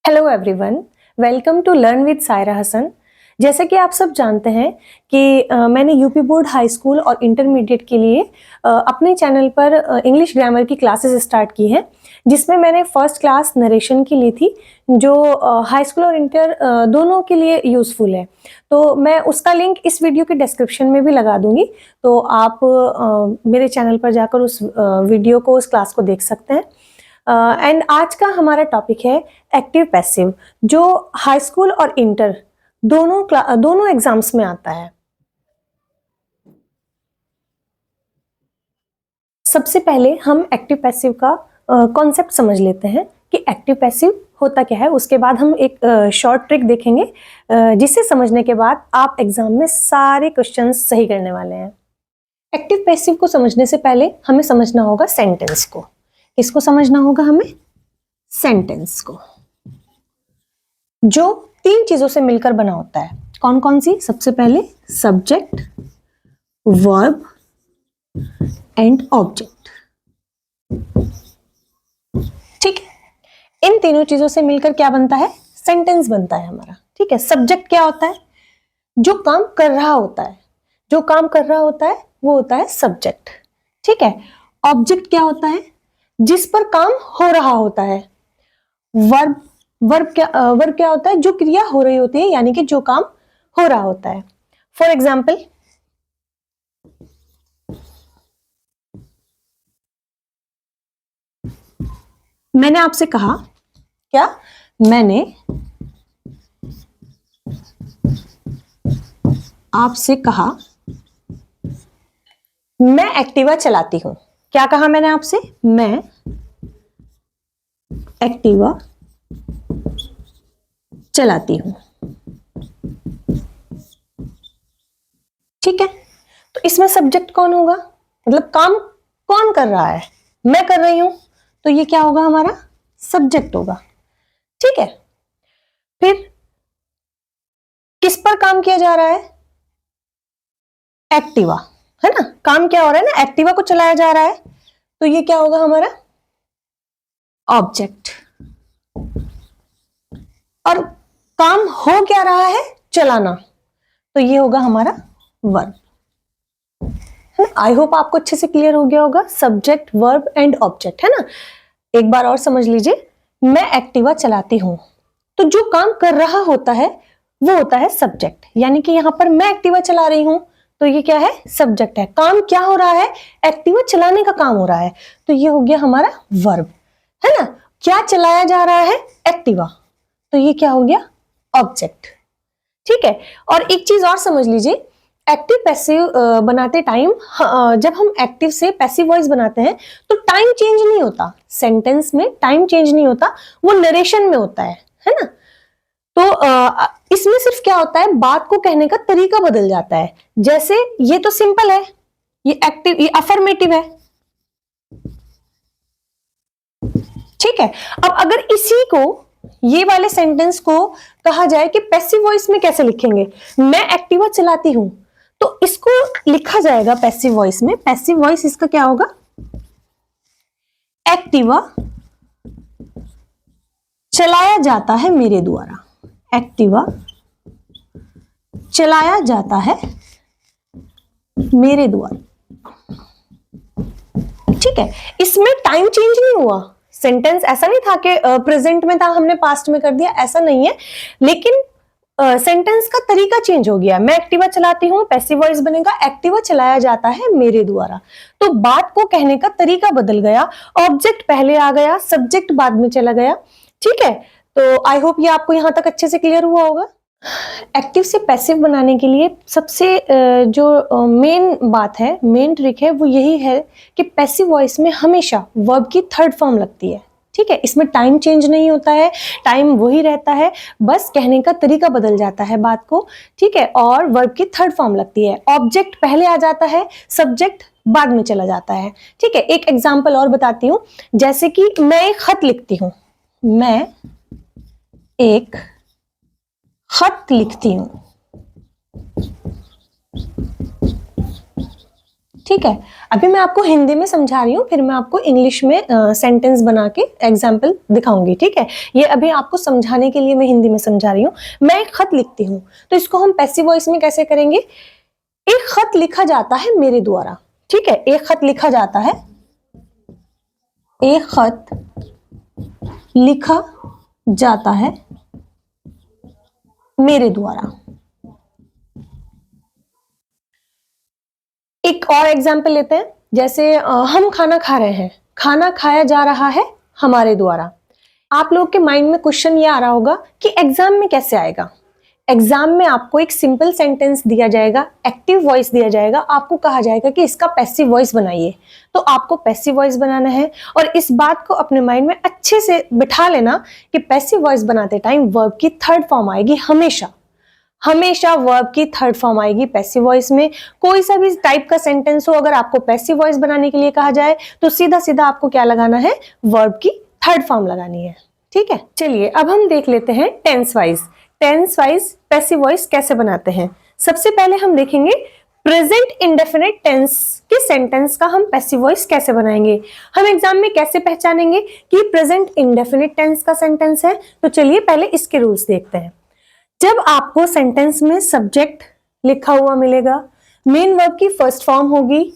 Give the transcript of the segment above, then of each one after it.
Hello everyone, welcome to learn with Saira Hasan. जैसे कि आप सब जानते हैं कि मैंने यूपी बोर्ड हाई स्कूल और इंटरमीडिएट के लिए अपने चैनल पर इंग्लिश ग्रामर की क्लासेस स्टार्ट की हैं, जिसमें मैंने फर्स्ट क्लास नरेशन की ली थी, जो हाई स्कूल और इंटर दोनों के लिए यूज़फुल है। तो मैं उसका लिंक इस वीडियो के डिस्क्रिप्शन में भी लगा दूंगी, तो आप मेरे चैनल पर जाकर उस वीडियो को, उस क्लास को देख सकते हैं। एंड आज का हमारा टॉपिक है एक्टिव पैसिव, जो हाई स्कूल और इंटर दोनों एग्जाम्स में आता है। सबसे पहले हम एक्टिव पैसिव का कॉन्सेप्ट समझ लेते हैं कि एक्टिव पैसिव होता क्या है। उसके बाद हम एक शॉर्ट ट्रिक देखेंगे, जिसे समझने के बाद आप एग्जाम में सारे क्वेश्चंस सही करने वाले हैं। एक्टिव पैसिव को समझने से पहले हमें समझना होगा सेंटेंस को। किसको समझना होगा हमें? सेंटेंस को, जो तीन चीजों से मिलकर बना होता है। कौन कौन सी? सबसे पहले सब्जेक्ट, वर्ब एंड ऑब्जेक्ट। ठीक है, इन तीनों चीजों से मिलकर क्या बनता है? सेंटेंस बनता है हमारा। ठीक है, सब्जेक्ट क्या होता है? जो काम कर रहा होता है, जो काम कर रहा होता है वो होता है सब्जेक्ट। ठीक है, ऑब्जेक्ट क्या होता है? जिस पर काम हो रहा होता है। वर्ब वर्ब क्या होता है? जो क्रिया हो रही होती है, यानी कि जो काम हो रहा होता है। फॉर एग्जाम्पल, मैंने आपसे कहा, क्या? मैंने आपसे कहा मैं एक्टिवा चलाती हूं। क्या कहा मैंने आपसे? मैं एक्टिवा चलाती हूं। ठीक है, तो इसमें सब्जेक्ट कौन होगा? मतलब काम कौन कर रहा है? मैं कर रही हूं, तो ये क्या होगा? हमारा सब्जेक्ट होगा। ठीक है, फिर किस पर काम किया जा रहा है? एक्टिवा, है ना? काम क्या हो रहा है ना? एक्टिवा को चलाया जा रहा है, तो ये क्या होगा? हमारा ऑब्जेक्ट। और काम हो क्या रहा है? चलाना, तो ये होगा हमारा वर्ब। आई होप आपको अच्छे से क्लियर हो गया होगा, सब्जेक्ट, वर्ब एंड ऑब्जेक्ट, है ना? एक बार और समझ लीजिए, मैं एक्टिवा चलाती हूं, तो जो काम कर रहा होता है वो होता है सब्जेक्ट। यानी कि यहां पर मैं एक्टिवा चला रही हूं, तो ये क्या है? सब्जेक्ट है। काम क्या हो रहा है? एक्टिवा चलाने का काम हो रहा है, तो ये हो गया हमारा वर्ब, है ना? क्या चलाया जा रहा है? एक्टिवा, तो ये क्या हो गया? ऑब्जेक्ट। ठीक है, और एक चीज और समझ लीजिए, एक्टिव पैसिव बनाते टाइम, जब हम एक्टिव से पैसिव वॉइस बनाते हैं तो टाइम चेंज नहीं होता। सेंटेंस में टाइम चेंज नहीं होता, वो नरेशन में होता है ना? तो इसमें सिर्फ क्या होता है, बात को कहने का तरीका बदल जाता है। जैसे ये तो सिंपल है, ये एक्टिव, ये अफर्मेटिव है। ठीक है, अब अगर इसी को, ये वाले सेंटेंस को कहा जाए कि पैसिव वॉइस में कैसे लिखेंगे, मैं एक्टिवा चलाती हूं, तो इसको लिखा जाएगा पैसिव वॉइस में। पैसिव वॉइस इसका क्या होगा? एक्टिवा चलाया जाता है मेरे द्वारा। एक्टिवा चलाया जाता है मेरे द्वारा। ठीक है, इसमें टाइम चेंज नहीं हुआ। सेंटेंस ऐसा नहीं था कि प्रेजेंट में था, हमने पास्ट में कर दिया, ऐसा नहीं है। लेकिन सेंटेंस का तरीका चेंज हो गया। मैं एक्टिवा चलाती हूं, पैसिव वॉइस बनेगा एक्टिवा चलाया जाता है मेरे द्वारा। तो बात को कहने का तरीका बदल गया, ऑब्जेक्ट पहले आ गया, सब्जेक्ट बाद में चला गया। ठीक है, तो आई होप ये आपको यहां तक अच्छे से क्लियर हुआ होगा। एक्टिव से पैसिव बनाने के लिए सबसे जो मेन बात है, मेन ट्रिक है, वो यही है कि पैसिव वॉइस में हमेशा वर्ब की थर्ड फॉर्म लगती है। ठीक है, इसमें टाइम चेंज नहीं होता है, टाइम वही रहता है, बस कहने का तरीका बदल जाता है बात को। ठीक है, और वर्ब की थर्ड फॉर्म लगती है। ऑब्जेक्ट पहले आ जाता है, सब्जेक्ट बाद में चला जाता है। ठीक है, एक एग्जाम्पल और बताती हूँ। जैसे कि मैं एक खत लिखती हूँ, मैं एक खत लिखती हूं। ठीक है, अभी मैं आपको हिंदी में समझा रही हूँ, फिर मैं आपको इंग्लिश में सेंटेंस बना के एग्जाम्पल दिखाऊंगी। ठीक है, ये अभी आपको समझाने के लिए मैं हिंदी में समझा रही हूँ। मैं एक खत लिखती हूँ, तो इसको हम पैसिव वॉइस में कैसे करेंगे? एक खत लिखा जाता है मेरे द्वारा। ठीक है, एक खत लिखा जाता है, एक खत लिखा जाता है मेरे द्वारा। एक और एग्जाम्पल लेते हैं, जैसे हम खाना खा रहे हैं, खाना खाया जा रहा है हमारे द्वारा। आप लोग के माइंड में क्वेश्चन ये आ रहा होगा कि एग्जाम में कैसे आएगा। एग्जाम में आपको एक सिंपल सेंटेंस दिया जाएगा, एक्टिव वॉइस दिया जाएगा, आपको कहा जाएगा कि इसका पैसिव वॉइस बनाइए। तो आपको पैसिव वॉइस बनाना है, और इस बात को अपने माइंड में अच्छे से बिठा लेना कि पैसिव वॉइस बनाते टाइम वर्ब की थर्ड फॉर्म आएगी हमेशा। हमेशा वर्ब की थर्ड फॉर्म आएगी पैसिव वॉइस में। कोई सा भी टाइप का सेंटेंस हो, अगर आपको पैसिव वॉइस बनाने के लिए कहा जाए तो सीधा सीधा आपको क्या लगाना है? वर्ब की थर्ड फॉर्म लगानी है। ठीक है, चलिए अब हम देख लेते हैं tense wise. Tense wise passive voice कैसे बनाते हैं। सबसे पहले हम देखेंगे प्रेजेंट इंडेफिनिट टेंस के सेंटेंस का हम पैसिव वॉइस कैसे बनाएंगे। हम एग्जाम में कैसे पहचानेंगे कि प्रेजेंट इंडेफिनिट टेंस का सेंटेंस है? तो चलिए पहले इसके रूल्स देखते हैं। जब आपको सेंटेंस में सब्जेक्ट लिखा हुआ मिलेगा, मेन वर्ब की फर्स्ट फॉर्म होगी,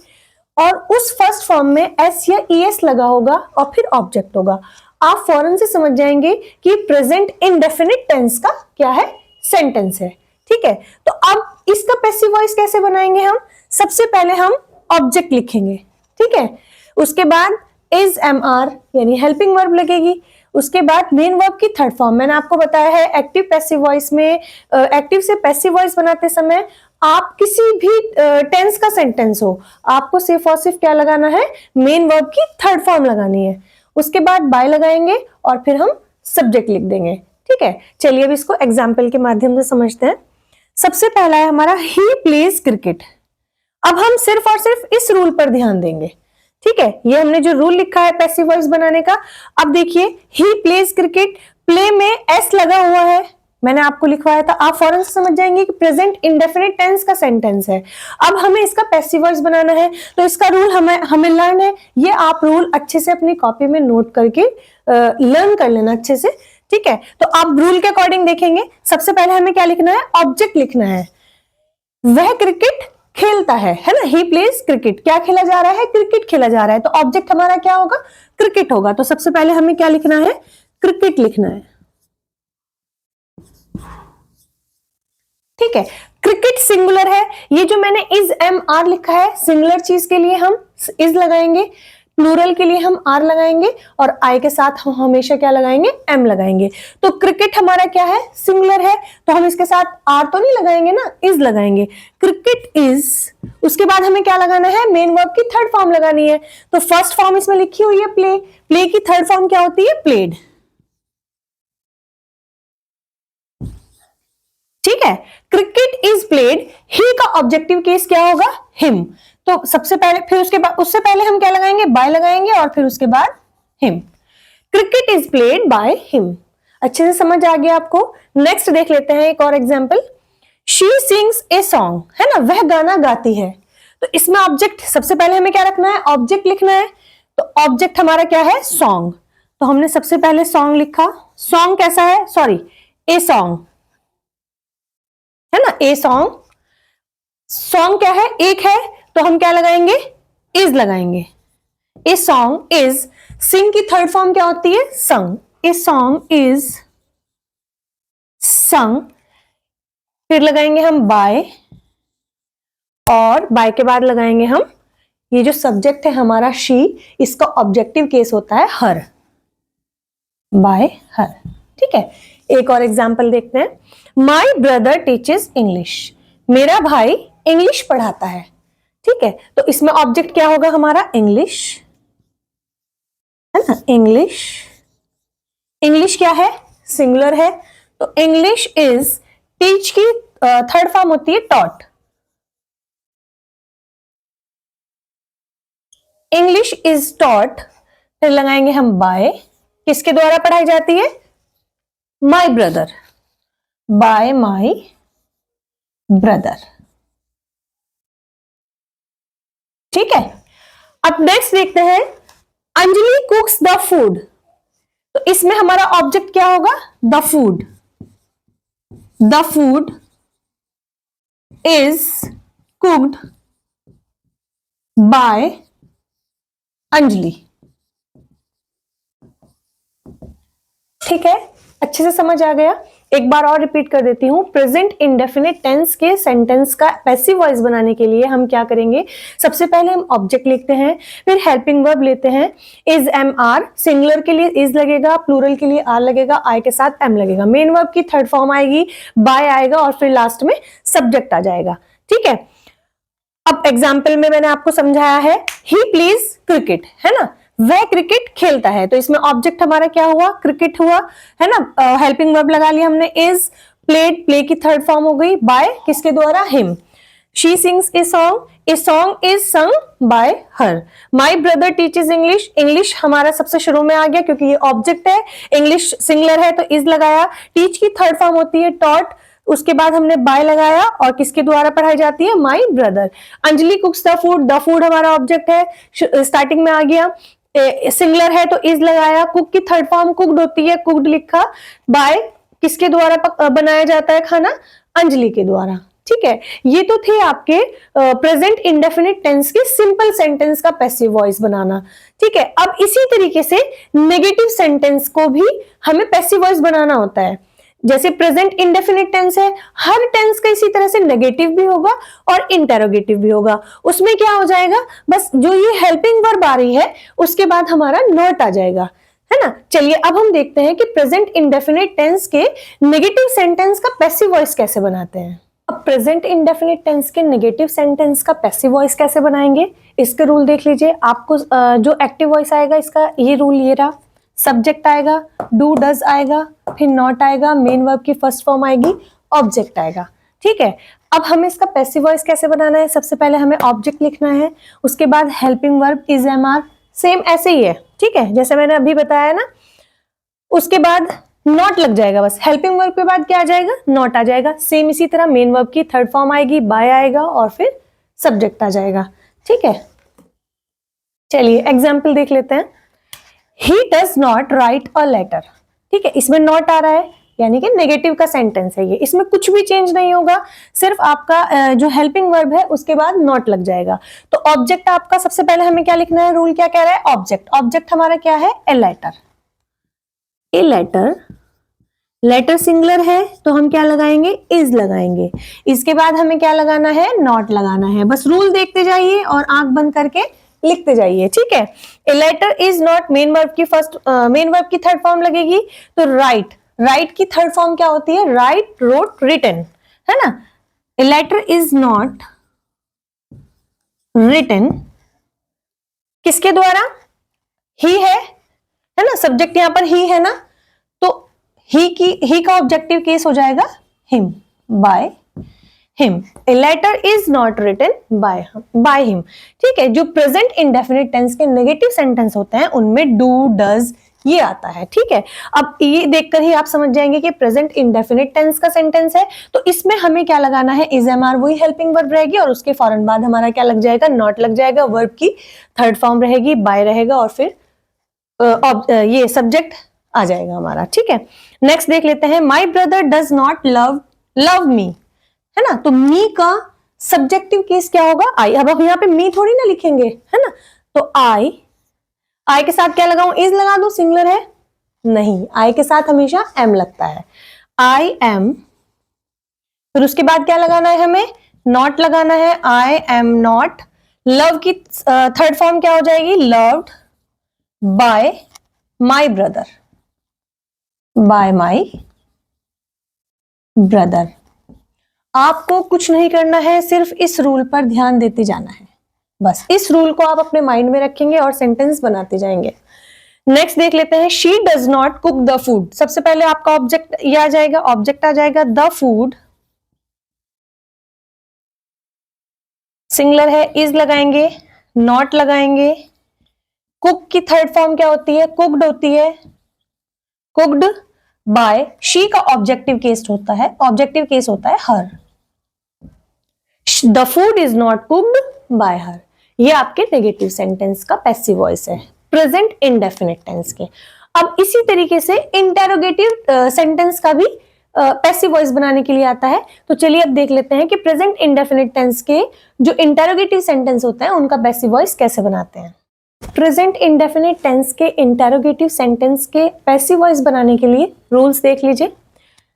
और उस फर्स्ट फॉर्म में एस या ईएस लगा होगा, और फिर ऑब्जेक्ट होगा, आप फौरन से समझ जाएंगे कि प्रेजेंट इंडेफिनिट टेंस का क्या है? सेंटेंस है। ठीक है, तो अब इसका पैसिव वॉइस कैसे बनाएंगे हम? सबसे पहले हम ऑब्जेक्ट लिखेंगे। ठीक है, उसके बाद इज एम आर यानी हेल्पिंग वर्ब लगेगी। उसके बाद मेन वर्ब की थर्ड फॉर्म, मैंने आपको बताया है एक्टिव पैसिव वॉइस में, एक्टिव से पैसिव वॉइस बनाते समय आप किसी भी टेंस का सेंटेंस हो, आपको सिर्फ और सिर्फ क्या लगाना है? मेन वर्ब की थर्ड फॉर्म लगानी है। उसके बाद बाय लगाएंगे और फिर हम सब्जेक्ट लिख देंगे। ठीक है, चलिए अब इसको एग्जाम्पल के माध्यम से समझते हैं। सबसे पहला है हमारा ही प्लेज क्रिकेट। अब हम सिर्फ और सिर्फ इस रूल पर ध्यान देंगे। ठीक है, ये हमने जो रूल लिखा है पैसिव वॉइस बनाने का। अब देखिए, ही प्लेज क्रिकेट, प्ले में एस लगा हुआ है, मैंने आपको लिखवाया था, आप फौरन से समझ जाएंगे कि प्रेजेंट इंडेफिनिट टेंस का सेंटेंस है। अब हमें इसका पैसिव वॉइस बनाना है, तो इसका रूल हमें लर्न है। ये आप रूल अच्छे से अपनी कॉपी में नोट करके लर्न कर लेना अच्छे से। ठीक है, तो आप रूल के अकॉर्डिंग देखेंगे। सबसे पहले हमें क्या लिखना है? ऑब्जेक्ट लिखना है। वह क्रिकेट खेलता है ना, ही प्लेज क्रिकेट, क्या खेला जा रहा है? क्रिकेट खेला जा रहा है, तो ऑब्जेक्ट हमारा क्या होगा? क्रिकेट होगा। तो सबसे पहले हमें क्या लिखना है? क्रिकेट लिखना है। ठीक है, क्रिकेट सिंगुलर है, ये जो मैंने इज एम आर लिखा है, सिंगुलर चीज के लिए हम इज लगाएंगे, प्लूरल के लिए हम आर लगाएंगे, और आई के साथ हम हमेशा क्या लगाएंगे? एम लगाएंगे। तो क्रिकेट हमारा क्या है? सिंगुलर है, तो हम इसके साथ आर तो नहीं लगाएंगे ना, इज लगाएंगे। क्रिकेट इज, उसके बाद हमें क्या लगाना है? मेन वर्ब की थर्ड फॉर्म लगानी है। तो फर्स्ट फॉर्म इसमें लिखी हुई है प्ले, प्ले की थर्ड फॉर्म क्या होती है? प्लेड। ठीक है, क्रिकेट इज प्लेड, ही का ऑब्जेक्टिव केस क्या होगा? हिम। तो सबसे पहले, फिर उसके बाद, उससे पहले हम क्या लगाएंगे? बाय लगाएंगे, और फिर उसके बाद him. Cricket is played by him. अच्छे से समझ आ गया आपको। नेक्स्ट देख लेते हैं एक और example. She sings a song, है ना, वह गाना गाती है। तो इसमें ऑब्जेक्ट, सबसे पहले हमें क्या रखना है? ऑब्जेक्ट लिखना है। तो ऑब्जेक्ट हमारा क्या है? सॉन्ग। तो हमने सबसे पहले सॉन्ग लिखा। सॉन्ग कैसा है? सॉरी, ए सॉन्ग, है ना, ए सॉन्ग। सॉन्ग क्या है? एक है, तो हम क्या लगाएंगे? इज लगाएंगे। ए सॉन्ग इज, सिंग की थर्ड फॉर्म क्या होती है? संग। ए सॉन्ग इज संग। फिर लगाएंगे हम बाय, और बाय के बाद लगाएंगे हम, ये जो सब्जेक्ट है हमारा शी, इसका ऑब्जेक्टिव केस होता है हर, बाय हर। ठीक है, एक और एग्जाम्पल देखते हैं। माई ब्रदर टीचेस इंग्लिश, मेरा भाई इंग्लिश पढ़ाता है। ठीक है, तो इसमें ऑब्जेक्ट क्या होगा हमारा? इंग्लिश, है ना, इंग्लिश। इंग्लिश क्या है? सिंगुलर है, तो इंग्लिश इज, टीच की थर्ड फॉर्म होती है टॉट। इंग्लिश इज टॉट, फिर लगाएंगे हम बाय, किसके द्वारा पढ़ाई जाती है? My brother, bye my brother. ठीक है, अब नेक्स्ट देखते हैं, अंजलि कुक्स द फूड। तो इसमें हमारा ऑब्जेक्ट क्या होगा, the food. The food is cooked bye Anjali. ठीक है, अच्छे से समझ आ गया। एक बार और रिपीट कर देती हूं, प्रेजेंट इंडेफिनिट टेंस के सेंटेंस का पैसिव वॉइस बनाने के लिए हम क्या करेंगे, सबसे पहले हम ऑब्जेक्ट लिखते हैं, फिर हेल्पिंग वर्ब लेते हैं, इज एम आर, सिंगुलर के लिए इज लगेगा, प्लूरल के लिए आर लगेगा, आई के साथ एम लगेगा, मेन वर्ब की थर्ड फॉर्म आएगी, बाय आएगा और फिर लास्ट में सब्जेक्ट आ जाएगा। ठीक है, अब एग्जाम्पल में मैंने आपको समझाया है, ही प्लेज क्रिकेट, है ना, वह क्रिकेट खेलता है, तो इसमें ऑब्जेक्ट हमारा क्या हुआ, क्रिकेट हुआ, है ना, हेल्पिंग वर्ब लगा लिया हमने, इज, प्लेड, प्ले की थर्ड फॉर्म हो गई, बाय किसके द्वारा, him, she sings a song is sung by her, my brother teaches English, English हमारा सबसे शुरू में आ गया क्योंकि ये ऑब्जेक्ट है, इंग्लिश सिंगुलर है तो इज लगाया, टीच की थर्ड फॉर्म होती है टॉट, उसके बाद हमने बाय लगाया और किसके द्वारा पढ़ाई जाती है, my brother, Anjali कुक्स the food हमारा ऑब्जेक्ट है, स्टार्टिंग में आ गया, सिंगुलर है तो इज लगाया, कुक की थर्ड फॉर्म कुक्ड होती है, कुक्ड लिखा, बाय किसके द्वारा बनाया जाता है खाना, अंजलि के द्वारा। ठीक है, ये तो थे आपके प्रेजेंट इंडेफिनिट टेंस के सिंपल सेंटेंस का पैसिव वॉइस बनाना। ठीक है, अब इसी तरीके से नेगेटिव सेंटेंस को भी हमें पैसिव वॉइस बनाना होता है। जैसे प्रेजेंट इंडेफिनिट टेंस है, हर टेंस का इसी तरह से नेगेटिव भी होगा और इंटेरोगेटिव भी होगा। उसमें क्या हो जाएगा, बस जो ये हेल्पिंग वर्ब आ रही है उसके बाद हमारा नॉट आ जाएगा, है ना। चलिए अब हम देखते हैं कि प्रेजेंट इंडेफिनिट टेंस के नेगेटिव सेंटेंस का पैसिव वॉइस कैसे बनाते हैं। अब प्रेजेंट इंडेफिनिट टेंस के नेगेटिव सेंटेंस का पैसिव वॉइस कैसे बनाएंगे, इसके रूल देख लीजिए। आपको जो एक्टिव वॉइस आएगा इसका ये रूल ये रहा, सब्जेक्ट आएगा, डू डज आएगा, फिर नॉट आएगा, मेन वर्ब की फर्स्ट फॉर्म आएगी, ऑब्जेक्ट आएगा। ठीक है, अब हमें इसका पैसिव वॉइस कैसे बनाना है, सबसे पहले हमें ऑब्जेक्ट लिखना है, उसके बाद helping verb is am are, same ऐसे ही है। ठीक है, जैसे मैंने अभी बताया ना, उसके बाद नॉट लग जाएगा, बस हेल्पिंग वर्ब के बाद क्या आ जाएगा, नॉट आ जाएगा। सेम इसी तरह मेन वर्ब की थर्ड फॉर्म आएगी, बाय आएगा और फिर सब्जेक्ट आ जाएगा। ठीक है, चलिए एग्जाम्पल देख लेते हैं। He does not write a letter। ठीक है, इसमें नॉट आ रहा है यानी कि नेगेटिव का सेंटेंस है ये, इसमें कुछ भी चेंज नहीं होगा, सिर्फ आपका जो हेल्पिंग वर्ब है उसके बाद नॉट लग जाएगा। तो ऑब्जेक्ट आपका सबसे पहले हमें क्या लिखना है, रूल क्या कह रहा है, ऑब्जेक्ट। ऑब्जेक्ट हमारा क्या है, a letter. A letter, letter singular है तो हम क्या लगाएंगे, इज लगाएंगे। इसके बाद हमें क्या लगाना है, नॉट लगाना है। बस रूल देखते जाइए और आंख बंद करके लिखते जाइए। ठीक है, a letter is not, main verb की मेन वर्ब की थर्ड फॉर्म लगेगी तो राइट, राइट की थर्ड फॉर्म क्या होती है, राइट, रोट, रिटन, है ना। A letter is not written किसके द्वारा, ही है ना, सब्जेक्ट यहां पर ही है ना, तो ही का ऑब्जेक्टिव केस हो जाएगा him, by him. A letter is not written by him. ठीक है, जो प्रेजेंट इंडेफिनिट टेंस के नेगेटिव सेंटेंस होते हैं उनमें डू डज ये आता है। ठीक है, अब ये देखकर ही आप समझ जाएंगे कि प्रेजेंट इंडेफिनिट टेंस का सेंटेंस है तो इसमें हमें क्या लगाना है, इज एम आर, वही हेल्पिंग वर्ब रहेगी और उसके फौरन बाद हमारा क्या लग जाएगा, नॉट लग जाएगा, वर्ब की थर्ड फॉर्म रहेगी, बाय रहेगा और फिर ये सब्जेक्ट आ जाएगा हमारा। ठीक है, नेक्स्ट देख लेते हैं, my brother does not love me, है ना, तो मी का सब्जेक्टिव केस क्या होगा, आई। अब हम यहाँ पे मी थोड़ी ना लिखेंगे, है ना, तो आई के साथ क्या लगाऊं, इज लगा दूं, सिंगुलर है नहीं, आई के साथ हमेशा एम लगता है, आई एम। फिर उसके बाद क्या लगाना है हमें, नॉट लगाना है, आई एम नॉट। लव की थर्ड फॉर्म क्या हो जाएगी, loved by my brother, bye my brother. आपको कुछ नहीं करना है, सिर्फ इस रूल पर ध्यान देते जाना है, बस इस रूल को आप अपने माइंड में रखेंगे और सेंटेंस बनाते जाएंगे। नेक्स्ट देख लेते हैं, she does not cook the food. सबसे पहले आपका ऑब्जेक्ट ये आ जाएगा, ऑब्जेक्ट आ जाएगा द फूड, सिंगुलर है, इज लगाएंगे, नॉट लगाएंगे। कुक की थर्ड फॉर्म क्या होती है, कुक्ड होती है, कुक्ड बाय। शी का ऑब्जेक्टिव केस होता है, ऑब्जेक्टिव केस होता है her. The food is not cooked by her. ये आपके नेगेटिव सेंटेंस का पैसिव वॉइस है प्रेजेंट इंडेफिनिट टेंस के। अब इसी तरीके से इंटेरोगेटिव सेंटेंस का भी पैसिव वॉइस बनाने के लिए आता है। तो चलिए अब देख लेते हैं कि प्रेजेंट इंडेफिनिट टेंस के जो इंटेरोगेटिव सेंटेंस होते हैं उनका पैसिव वॉइस कैसे बनाते हैं। प्रेजेंट इंडेफिनिट टेंस के इंटेरोगेटिव सेंटेंस के पैसिव वॉइस बनाने के लिए रूल्स देख लीजिए।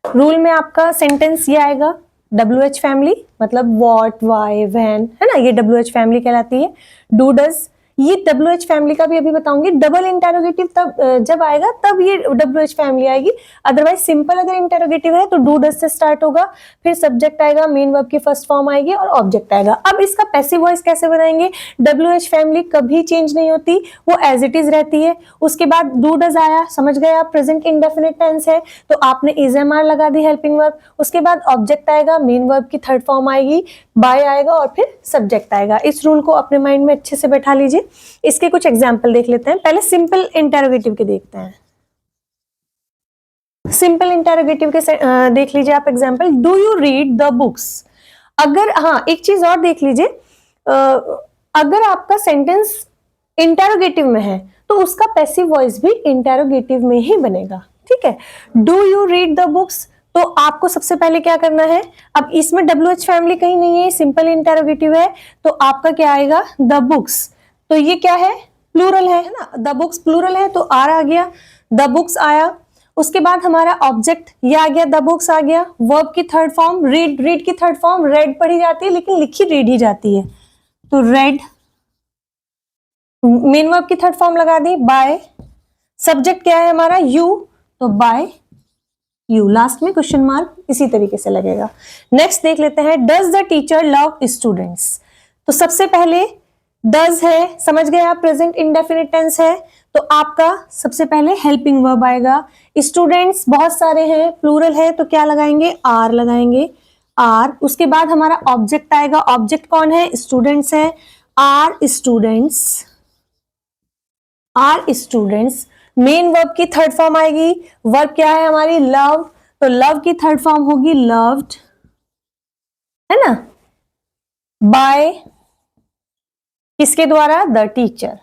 रूल में आपका सेंटेंस ये आएगा WH फैमिली, मतलब व्हाट, व्हाई, व्हेन, है ना, ये WH फैमिली कहलाती है। डू, डज, ये WH फैमिली का भी अभी बताऊंगी। डबल इंटेरोगेटिव तब जब आएगा तब ये WH फैमिली आएगी। अदरवाइज सिंपल अगर इंटेरोगेटिव है तो डू, डज से स्टार्ट होगा, फिर सब्जेक्ट आएगा, मेन वर्ब की फर्स्ट फॉर्म आएगी और ऑब्जेक्ट आएगा। अब इसका पैसिव वॉइस कैसे बनाएंगे। WH फैमिली कभी चेंज नहीं होती, वो एज इट इज रहती है। उसके बाद डू, डज आया, समझ गए आप, प्रेजेंट इंडेफिनिट टेंस है तो आपने इज एम आर लगा दी, हेल्पिंग वर्ब। उसके बाद ऑब्जेक्ट आएगा, मेन वर्ब की थर्ड फॉर्म आएगी, बाय आएगा और फिर सब्जेक्ट आएगा। इस रूल को अपने माइंड में अच्छे से बैठा लीजिए। इसके कुछ एग्जाम्पल देख लेते हैं। पहले सिंपल इंटेरोगेटिव के देखते हैं। सिंपल इंटेरोगेटिव के देख लीजिए आप example. Do you read the books. अगर, हाँ एक चीज और देख लीजिए, अगर आपका सेंटेंस इंटेरोगेटिव में है तो उसका पैसिव वॉइस भी इंटेरोगेटिव में ही बनेगा, ठीक है। Do you read the books, तो आपको सबसे पहले क्या करना है, अब इसमें WH फैमिली कहीं नहीं है, सिंपल इंटेरोगेटिव है, तो आपका क्या आएगा, द बुक्स। तो ये क्या है, प्लूरल है ना, द बुक्स प्लूरल है तो आर आ गया, द बुक्स आया। उसके बाद हमारा ऑब्जेक्ट ये आ गया, द बुक्स आ गया। वर्ब की थर्ड फॉर्म रीड, रीड की थर्ड फॉर्म रेड पढ़ी जाती है लेकिन लिखी रीड ही जाती है, तो रेड। मेन वर्ब की थर्ड फॉर्म लगा दी, बाय। सब्जेक्ट क्या है हमारा, यू, तो बाय यू। लास्ट में क्वेश्चन मार्क इसी तरीके से लगेगा। नेक्स्ट देख लेते हैं, does the teacher love students. तो सबसे पहले डज है, समझ गए आप, प्रेजेंट इंडेफिनिट टेंस है तो आपका सबसे पहले हेल्पिंग वर्ब आएगा। स्टूडेंट्स बहुत सारे हैं, प्लूरल है तो क्या लगाएंगे, आर लगाएंगे, आर। उसके बाद हमारा ऑब्जेक्ट आएगा, ऑब्जेक्ट कौन है, स्टूडेंट्स है, are students, are students. Main verb की थर्ड फॉर्म आएगी, वर्ब क्या है हमारी, लव, तो लव की थर्ड फॉर्म होगी लव्ड, है ना, बाय किसके द्वारा, द टीचर।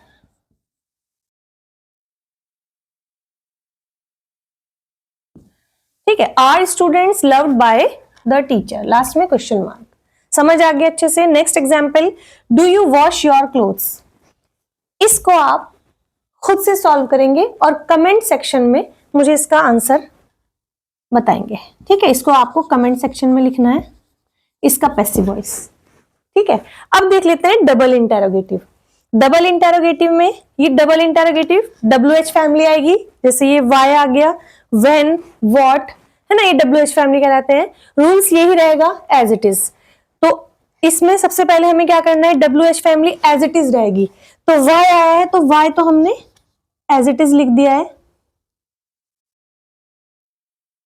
ठीक है, are students loved by the teacher. Last में क्वेश्चन मार्क। समझ आ गया अच्छे से। Next example, do you wash your clothes. इसको आप खुद से सॉल्व करेंगे और कमेंट सेक्शन में मुझे इसका आंसर बताएंगे, ठीक है। इसको आपको कमेंट सेक्शन में लिखना है, इसका पैसिव वॉइस, ठीक है। अब देख लेते हैं डबल इंटेरोगेटिव। डबल इंटेरोगेटिव में ये डबल इंटेरोगेटिव WH फैमिली आएगी, जैसे ये वाई आ गया, व्हेन, व्हाट, है ना, ये WH फैमिली कहलाते हैं। रूल्स यही रहेगा एज इट इज। तो इसमें सबसे पहले हमें क्या करना है, WH family as it is रहेगी। तो वाई आया है तो वाई तो हमने एज इट इज लिख दिया है,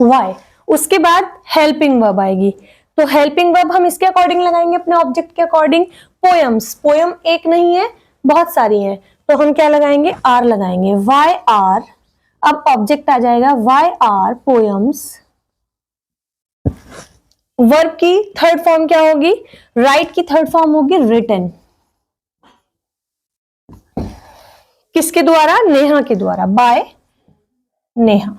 वाई। उसके बाद हेल्पिंग वर्ब आएगी, तो हेल्पिंग वर्ब हम इसके अकॉर्डिंग लगाएंगे, अपने ऑब्जेक्ट के अकॉर्डिंग। पोयम्स, पोयम एक नहीं है बहुत सारी हैं, तो हम क्या लगाएंगे, आर लगाएंगे, वाई आर। अब ऑब्जेक्ट आ जाएगा, वाई आर पोयम्स। वर्ब की थर्ड फॉर्म क्या होगी, राइट की थर्ड फॉर्म होगी रिटन, किसके द्वारा, नेहा के द्वारा, बाय नेहा।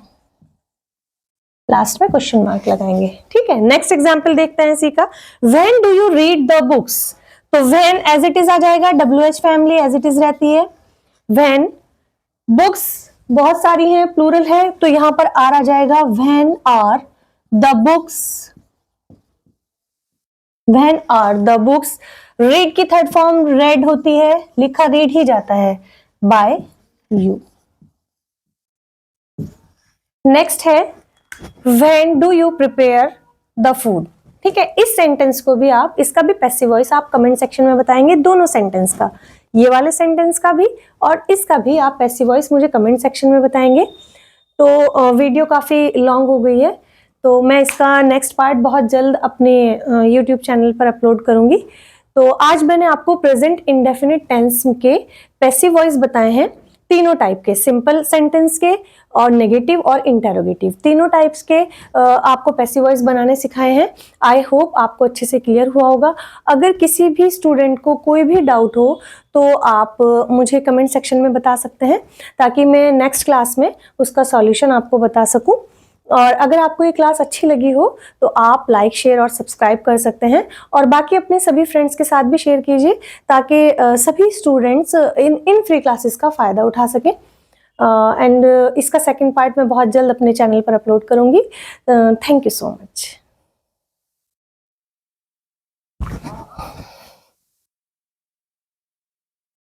लास्ट में क्वेश्चन मार्क लगाएंगे, ठीक है। नेक्स्ट एग्जांपल देखते हैं इसी का। When do you read the books, तो व्हेन एज इट इज आ जाएगा, WH family as it is रहती है। व्हेन, बुक्स बहुत सारी हैं, प्लूरल है तो यहां पर आर आ जाएगा, when are the books, when are the books. Read की थर्ड फॉर्म रेड होती है, लिखा रीड ही जाता है, बाय यू। नेक्स्ट है, When do you prepare the food? ठीक है, इस सेंटेंस को भी आप, इसका भी पैसिव वॉइस आप कमेंट सेक्शन में बताएंगे, दोनों सेंटेंस का, ये वाले सेंटेंस का भी और इसका भी आप पैसिव वॉइस मुझे कमेंट सेक्शन में बताएंगे। तो वीडियो काफी लॉन्ग हो गई है, तो मैं इसका नेक्स्ट पार्ट बहुत जल्द अपने YouTube चैनल पर अपलोड करूंगी। तो आज मैंने आपको प्रेजेंट इंडेफिनिट टेंस के पैसिव वॉइस बताए हैं। तीनों टाइप के, सिंपल सेंटेंस के और नेगेटिव और इंटेरोगेटिव, तीनों टाइप्स के आपको पैसिव वॉइस बनाने सिखाए हैं। आई होप आपको अच्छे से क्लियर हुआ होगा। अगर किसी भी स्टूडेंट को कोई भी डाउट हो तो आप मुझे कमेंट सेक्शन में बता सकते हैं, ताकि मैं नेक्स्ट क्लास में उसका सॉल्यूशन आपको बता सकूं। और अगर आपको ये क्लास अच्छी लगी हो तो आप लाइक, शेयर और सब्सक्राइब कर सकते हैं, और बाकी अपने सभी फ्रेंड्स के साथ भी शेयर कीजिए, ताकि सभी स्टूडेंट्स इन फ्री क्लासेस का फ़ायदा उठा सकें। एंड इसका सेकंड पार्ट मैं बहुत जल्द अपने चैनल पर अपलोड करूँगी। Thank you so much.